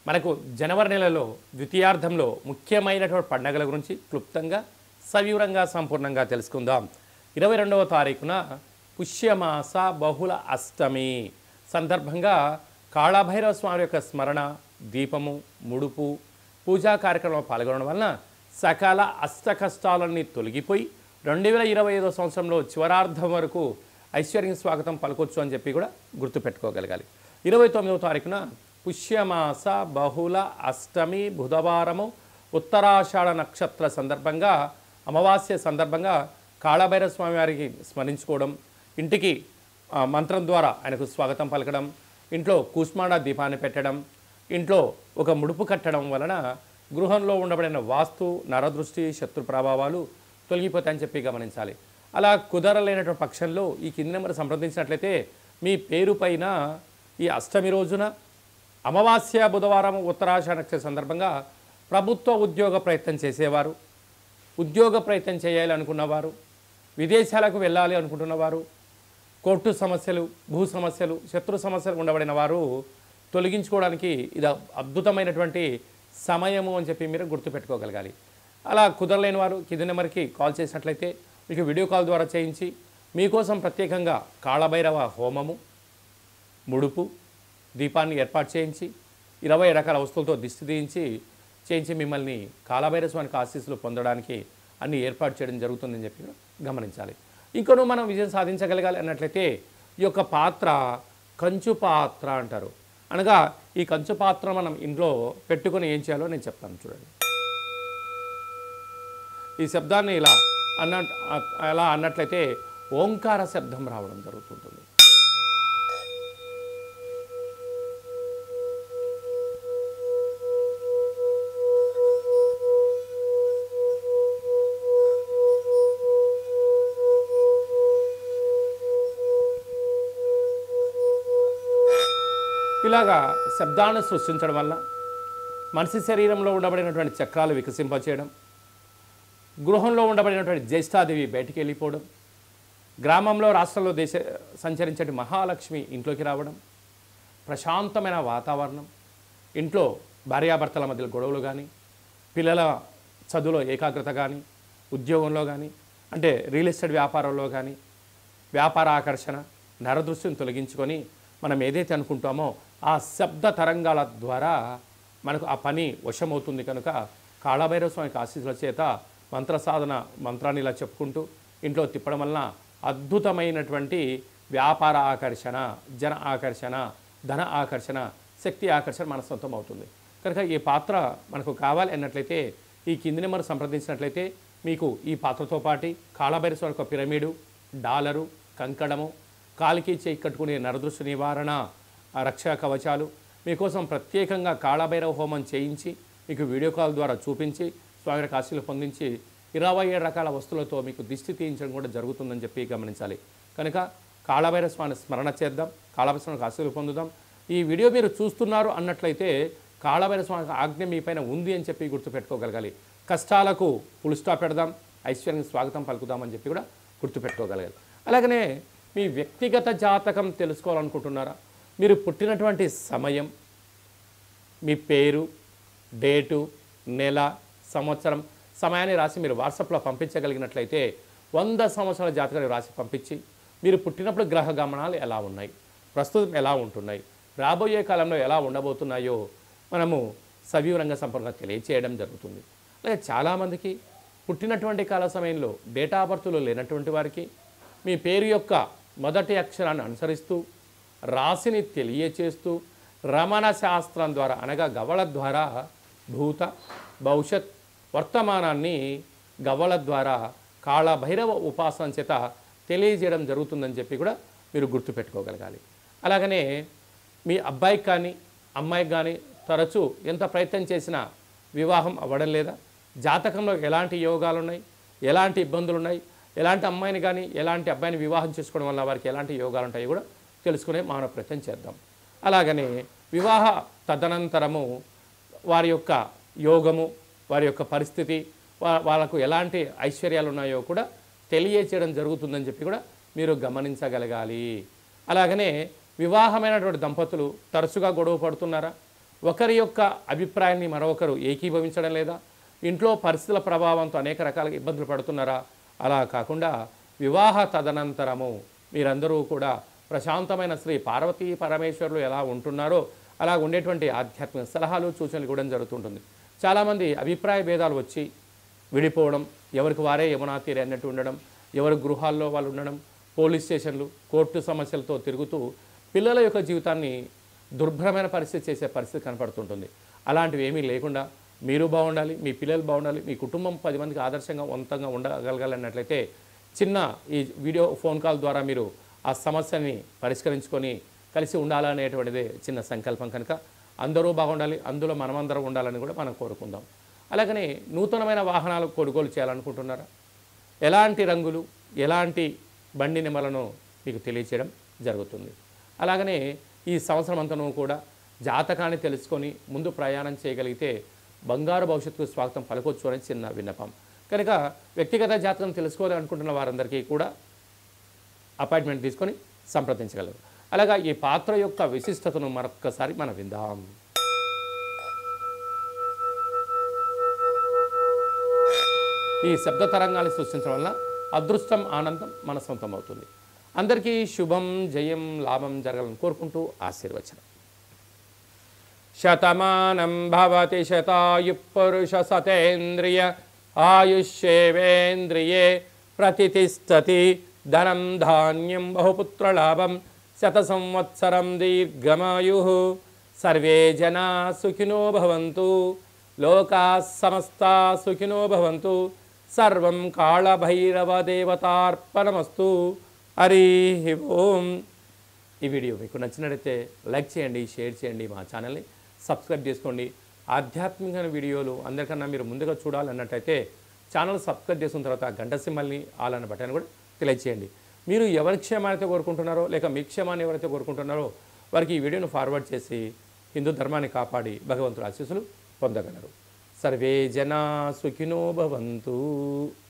మనకు జనవరి నెలలో ద్వితీయార్థంలో ముఖ్యమైనటువంటి పండుగల గురించి క్లుప్తంగా సవివరంగా సంపూర్ణంగా తెలుసుకుందాం. 22వ తారీఖున పుష్యమాస బహుళ అష్టమి సందర్భంగా కాళభైరవ స్వామి యొక్క స్మరణ, దీపము, ముడుపు, పూజా కార్యక్రమంలో పాల్గొనడం వలన సకల అష్ట కష్టాలన్నీ తొలగిపోయి 2025వ సంవత్సరంలో చివరార్థం వరకు ఐశ్వర్యం స్వాగతం పలకొచ్చు అని చెప్పి కూడా గుర్తుపెట్టుకోగలగాలి. 29వ తారీఖున పుష్యమాస బహుళ అష్టమి బుధవారము ఉత్తరాషాఢ నక్షత్ర సందర్భంగా అమావాస్య సందర్భంగా కాళభైరవ స్వామి వారికి స్మరించుకోవడం, ఇంటికి మంత్రం ద్వారా ఆయనకు స్వాగతం పలకడం, ఇంట్లో కూష్మాండ దీపాన్ని పెట్టడం, ఇంట్లో ఒక ముడుపు కట్టడం వలన గృహంలో ఉండబడిన వాస్తు, నరదృష్టి, శత్రు ప్రభావాలు తొలగిపోతాయని చెప్పి గమనించాలి. అలా కుదరలేనటువంటి పక్షంలో ఈ కింది నెంబర్ సంప్రదించినట్లయితే మీ పేరు పైన ఈ అష్టమి రోజున అమావాస్య బుధవారం ఉత్తరాషాఢ నక్షత్ర సందర్భంగా ప్రభుత్వ ఉద్యోగ ప్రయత్నం చేసేవారు, ఉద్యోగ ప్రయత్నం చేయాలి అనుకున్నవారు, విదేశాలకు వెళ్ళాలి అనుకుంటున్నవారు, కోర్టు సమస్యలు, భూ సమస్యలు, శత్రు సమస్యలు ఉండబడిన వారు తొలగించుకోవడానికి ఇది అద్భుతమైనటువంటి సమయము అని చెప్పి మీరు గుర్తుపెట్టుకోగలగాలి. అలా కుదరలేని వారు కింది నెంబర్కి కాల్ చేసినట్లయితే మీకు వీడియో కాల్ ద్వారా చేయించి మీకోసం ప్రత్యేకంగా కాళభైరవ హోమము, ముడుపు, దీపాన్ని ఏర్పాటు చేయించి 20 రకాల వస్తువులతో దిష్టి చేయించి మిమ్మల్ని కాళభైరవ స్వామికి ఆశీస్సులు పొందడానికి అన్ని ఏర్పాటు చేయడం జరుగుతుందని చెప్పి గమనించాలి. ఇంకొను మనం విజయం సాధించగలగాలి అన్నట్లయితే ఈ యొక్క పాత్ర కంచు పాత్ర అంటారు. అనగా ఈ కంచు పాత్ర మనం ఇంట్లో పెట్టుకొని ఏం చేయాలో నేను చెప్తాను చూడండి. ఈ శబ్దాన్ని ఇలా అన్నట్లయితే ఓంకార శబ్దం రావడం జరుగుతుంటుంది. ఇలాగా శబ్దాన్ని సృష్టించడం వల్ల మనిషి శరీరంలో ఉండబడినటువంటి చక్రాలు వికసింపచేయడం, గృహంలో ఉండబడినటువంటి జ్యేష్ఠాదేవి బయటికి వెళ్ళిపోవడం, గ్రామంలో రాష్ట్రంలో సంచరించే మహాలక్ష్మి ఇంట్లోకి రావడం, ప్రశాంతమైన వాతావరణం, ఇంట్లో భార్యాభర్తల మధ్య గొడవలు కానీ, పిల్లల చదువులో ఏకాగ్రత కానీ, ఉద్యోగంలో కానీ, అంటే రియల్ ఎస్టేట్ వ్యాపారంలో కానీ వ్యాపార ఆకర్షణ, నరదృష్టిని తొలగించుకొని మనం ఏదైతే అనుకుంటామో ఆ శబ్ద తరంగాల ద్వారా మనకు ఆ పని వశమవుతుంది. కనుక కాళభైరవ స్వామికి ఆశీస్సుల చేత మంత్ర సాధన మంత్రాన్ని ఇలా చెప్పుకుంటూ ఇంట్లో తిప్పడం వలన అద్భుతమైనటువంటి వ్యాపార ఆకర్షణ, జన ఆకర్షణ, ధన ఆకర్షణ, శక్తి ఆకర్షణ మన సొంతం అవుతుంది. కనుక ఈ పాత్ర మనకు కావాలి అన్నట్లయితే ఈ కింది నెంబర్ సంప్రదించినట్లయితే మీకు ఈ పాత్రతో పాటు కాళభైరవ స్వామి యొక్క పిరమిడు, డాలరు, కంకణము, కాలికి చేయి కట్టుకునే నరదృష్టి నివారణ, రక్షా కవచాలు మీకోసం ప్రత్యేకంగా కాళభైరవ హోమం చేయించి మీకు వీడియో కాల్ ద్వారా చూపించి స్వామి ఆశీస్సులు పొందించి 27 రకాల వస్తువులతో మీకు దిష్టి తీయించడం కూడా జరుగుతుందని చెప్పి గమనించాలి. కనుక కాళభైరవ స్వామి స్మరణ చేద్దాం, కాళభైరవ స్వామికి ఆశీస్సులు పొందుదాం. ఈ వీడియో మీరు చూస్తున్నారు అన్నట్లయితే కాళభైరవ స్వామికి ఆజ్ఞ మీ పైన ఉంది అని చెప్పి గుర్తుపెట్టుకోగలగాలి. కష్టాలకు ఫుల్ స్టాప్ పెడదాం, ఐశ్వర్యానికి స్వాగతం పలుకుదామని చెప్పి కూడా గుర్తుపెట్టుకోగలగాలి. అలాగనే మీ వ్యక్తిగత జాతకం తెలుసుకోవాలనుకుంటున్నారా? మీరు పుట్టినటువంటి సమయం, మీ పేరు, డేటు, నెల, సంవత్సరం, సమయాన్ని రాసి మీరు వాట్సాప్లో పంపించగలిగినట్లయితే 100 సంవత్సరాల జాతకాన్ని రాసి పంపించి మీరు పుట్టినప్పుడు గ్రహ గమనాలు ఎలా ఉన్నాయి, ప్రస్తుతం ఎలా ఉంటున్నాయి, రాబోయే కాలంలో ఎలా ఉండబోతున్నాయో మనము సవివరంగా సంపూర్ణంగా తెలియచేయడం జరుగుతుంది. అలాగే చాలామందికి పుట్టినటువంటి కాల సమయంలో డేటా ఆఫ్ బర్త్లో లేనటువంటి వారికి మీ పేరు యొక్క మొదటి అక్షరాన్ని అనుసరిస్తూ రాశిని తెలియచేస్తూ రమణ శాస్త్రం ద్వారా అనగా గవ్వల ద్వారా భూత, భవిష్యత్, వర్తమానాన్ని గవ్వల ద్వారా కాళభైరవ ఉపాసన చేత తెలియజేయడం జరుగుతుందని చెప్పి కూడా మీరు గుర్తుపెట్టుకోగలగాలి. అలాగనే మీ అబ్బాయికి కానీ అమ్మాయికి కానీ తరచూ ఎంత ప్రయత్నం చేసినా వివాహం అవ్వడం లేదా, జాతకంలో ఎలాంటి యోగాలు ఉన్నాయి, ఎలాంటి ఇబ్బందులు ఉన్నాయి, ఎలాంటి అమ్మాయిని కానీ ఎలాంటి అబ్బాయిని వివాహం చేసుకోవడం వల్ల వారికి ఎలాంటి యోగాలు ఉంటాయో కూడా తెలుసుకునే మానవ ప్రయత్నం చేద్దాం. అలాగనే వివాహ తదనంతరము వారి యొక్క యోగము, వారి యొక్క పరిస్థితి, వాళ్ళకు ఎలాంటి ఐశ్వర్యాలు ఉన్నాయో కూడా తెలియచేయడం జరుగుతుందని చెప్పి కూడా మీరు గమనించగలగాలి. అలాగనే వివాహమైనటువంటి దంపతులు తరచుగా గొడవ పడుతున్నారా? ఒకరి యొక్క అభిప్రాయాన్ని మరొకరు ఏకీభవించడం లేదా, ఇంట్లో పరిస్థితుల ప్రభావంతో అనేక రకాలుగా ఇబ్బందులు పడుతున్నారా? అలా కాకుండా వివాహ తదనంతరము మీరందరూ కూడా ప్రశాంతమైన శ్రీ పార్వతీ పరమేశ్వరులు ఎలా ఉంటున్నారో అలా ఉండేటువంటి ఆధ్యాత్మిక సలహాలు సూచనలు ఇవ్వడం జరుగుతుంటుంది. చాలామంది అభిప్రాయ భేదాలు వచ్చి విడిపోవడం, ఎవరికి వారే యమునా తీరే అన్నట్టు ఉండడం, ఎవరి గృహాల్లో వాళ్ళు ఉండడం, పోలీస్ స్టేషన్లు, కోర్టు సమస్యలతో తిరుగుతూ పిల్లల యొక్క జీవితాన్ని దుర్భరమైన పరిస్థితి చేసే పరిస్థితి కనపడుతుంటుంది. అలాంటివి ఏమీ లేకుండా మీరు బాగుండాలి, మీ పిల్లలు బాగుండాలి, మీ కుటుంబం 10 మందికి ఆదర్శంగా వంతంగా ఉండగలగాలన్నట్లయితే చిన్న ఈ వీడియో ఫోన్ కాల్ ద్వారా మీరు ఆ సమస్యని పరిష్కరించుకొని కలిసి ఉండాలనేటువంటిదే చిన్న సంకల్పం కనుక అందరూ బాగుండాలి, అందులో మనమందరం ఉండాలని కూడా మనం కోరుకుందాం. అలాగనే నూతనమైన వాహనాలు కొనుగోలు చేయాలనుకుంటున్నారా? ఎలాంటి రంగులు, ఎలాంటి బండి నెంబర్లను మీకు తెలియచేయడం జరుగుతుంది. అలాగనే ఈ సంవత్సరం అంతను కూడా జాతకాన్ని తెలుసుకొని ముందు ప్రయాణం చేయగలిగితే బంగారు భవిష్యత్తుకు స్వాగతం పలకొచ్చు అనేది చిన్న విన్నపం. కనుక వ్యక్తిగత జాతకం తెలుసుకోవాలనుకుంటున్న వారందరికీ కూడా అపాయింట్మెంట్ తీసుకొని సంప్రదించగలరు. అలాగా ఈ పాత్ర యొక్క విశిష్టతను మరొక్కసారి మనం విందాం. ఈ శబ్ద తరంగాన్ని సృష్టించడం వల్ల అదృష్టం, ఆనందం మన సొంతం అవుతుంది. అందరికీ శుభం, జయం, లాభం జరగాలని కోరుకుంటూ ఆశీర్వచనం. శతమానం భవతి శతాయు పురుష సతేంద్రియ ఆయుష్యేవేంద్రియే ప్రతిష్టతి ధనం ధాన్యం బహుపుత్రలాభం శత సంవత్సరం దీర్ఘమాయు. సర్వే జనా సుఖినో భవంతు, లోకా సమస్తా సుఖినో భవంతు. సర్వం కాళభైరవ దేవతార్పణమస్తు. హరి ఓం. ఈ వీడియో మీకు నచ్చినట్లయితే లైక్ చేయండి, షేర్ చేయండి, మా ఛానల్ని సబ్స్క్రైబ్ చేసుకోండి. ఆధ్యాత్మిక వీడియోలు అందరికన్నా మీరు ముందుగా చూడాలన్నట్టయితే ఛానల్ సబ్స్క్రైబ్ చేసుకున్న తర్వాత గంట సింబల్ని ఆల్ అన్న బటన్ కూడా తెలియచేయండి. మీరు ఎవరి క్షేమాన్ని కోరుకుంటున్నారో లేక మీ క్షేమాన్ని ఎవరైతే కోరుకుంటున్నారో వారికి ఈ వీడియోను ఫార్వర్డ్ చేసి హిందూ ధర్మాన్ని కాపాడి భగవంతుడి ఆశీస్సులు పొందగలరు. సర్వే జనా సుఖినో భవంతు.